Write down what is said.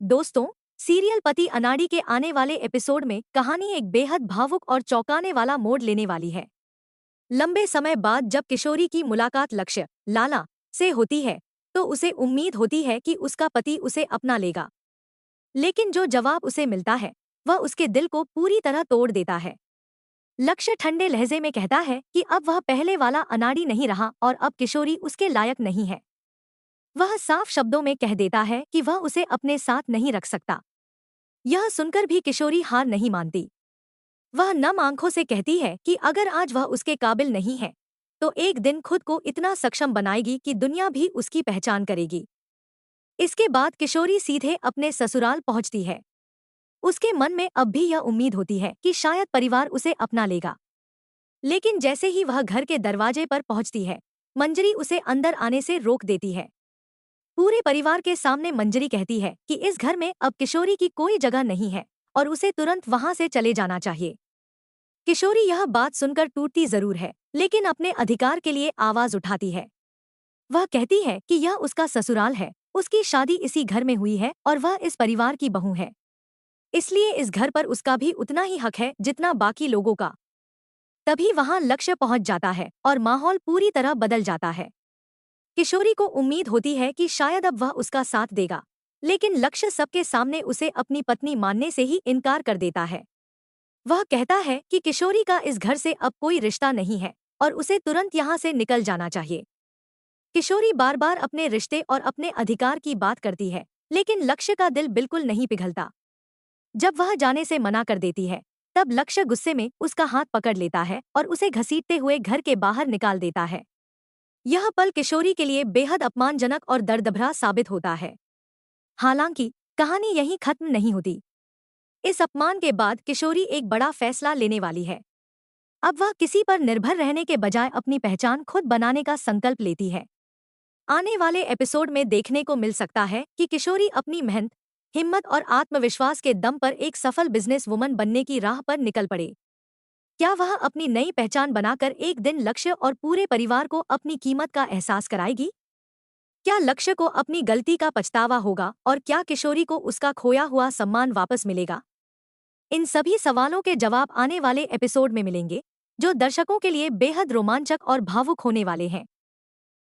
दोस्तों, सीरियल पति अनाड़ी के आने वाले एपिसोड में कहानी एक बेहद भावुक और चौंकाने वाला मोड़ लेने वाली है। लंबे समय बाद जब किशोरी की मुलाकात लक्ष्य लाला से होती है, तो उसे उम्मीद होती है कि उसका पति उसे अपना लेगा। लेकिन जो जवाब उसे मिलता है वह उसके दिल को पूरी तरह तोड़ देता है। लक्ष्य ठंडे लहजे में कहता है कि अब वह पहले वाला अनाड़ी नहीं रहा और अब किशोरी उसके लायक नहीं है। वह साफ शब्दों में कह देता है कि वह उसे अपने साथ नहीं रख सकता। यह सुनकर भी किशोरी हार नहीं मानती। वह नम आंखों से कहती है कि अगर आज वह उसके काबिल नहीं है, तो एक दिन खुद को इतना सक्षम बनाएगी कि दुनिया भी उसकी पहचान करेगी। इसके बाद किशोरी सीधे अपने ससुराल पहुंचती है। उसके मन में अब भी यह उम्मीद होती है कि शायद परिवार उसे अपना लेगा। लेकिन जैसे ही वह घर के दरवाजे पर पहुंचती है, मंजरी उसे अंदर आने से रोक देती है। पूरे परिवार के सामने मंजरी कहती है कि इस घर में अब किशोरी की कोई जगह नहीं है और उसे तुरंत वहां से चले जाना चाहिए। किशोरी यह बात सुनकर टूटती जरूर है, लेकिन अपने अधिकार के लिए आवाज उठाती है। वह कहती है कि यह उसका ससुराल है, उसकी शादी इसी घर में हुई है और वह इस परिवार की बहू है। इसलिए इस घर पर उसका भी उतना ही हक है जितना बाकी लोगों का। तभी वहां लक्ष्य पहुंच जाता है और माहौल पूरी तरह बदल जाता है। किशोरी को उम्मीद होती है कि शायद अब वह उसका साथ देगा, लेकिन लक्ष्य सबके सामने उसे अपनी पत्नी मानने से ही इनकार कर देता है। वह कहता है कि किशोरी का इस घर से अब कोई रिश्ता नहीं है और उसे तुरंत यहाँ से निकल जाना चाहिए। किशोरी बार बार अपने रिश्ते और अपने अधिकार की बात करती है, लेकिन लक्ष्य का दिल बिल्कुल नहीं पिघलता। जब वह जाने से मना कर देती है, तब लक्ष्य गुस्से में उसका हाथ पकड़ लेता है और उसे घसीटते हुए घर के बाहर निकाल देता है। यह पल किशोरी के लिए बेहद अपमानजनक और दर्दभरा साबित होता है। हालांकि कहानी यहीं खत्म नहीं होती। इस अपमान के बाद किशोरी एक बड़ा फैसला लेने वाली है। अब वह किसी पर निर्भर रहने के बजाय अपनी पहचान खुद बनाने का संकल्प लेती है। आने वाले एपिसोड में देखने को मिल सकता है कि किशोरी अपनी मेहनत, हिम्मत और आत्मविश्वास के दम पर एक सफल बिजनेस वुमन बनने की राह पर निकल पड़े। क्या वह अपनी नई पहचान बनाकर एक दिन लक्ष्य और पूरे परिवार को अपनी कीमत का एहसास कराएगी? क्या लक्ष्य को अपनी गलती का पछतावा होगा और क्या किशोरी को उसका खोया हुआ सम्मान वापस मिलेगा? इन सभी सवालों के जवाब आने वाले एपिसोड में मिलेंगे, जो दर्शकों के लिए बेहद रोमांचक और भावुक होने वाले हैं।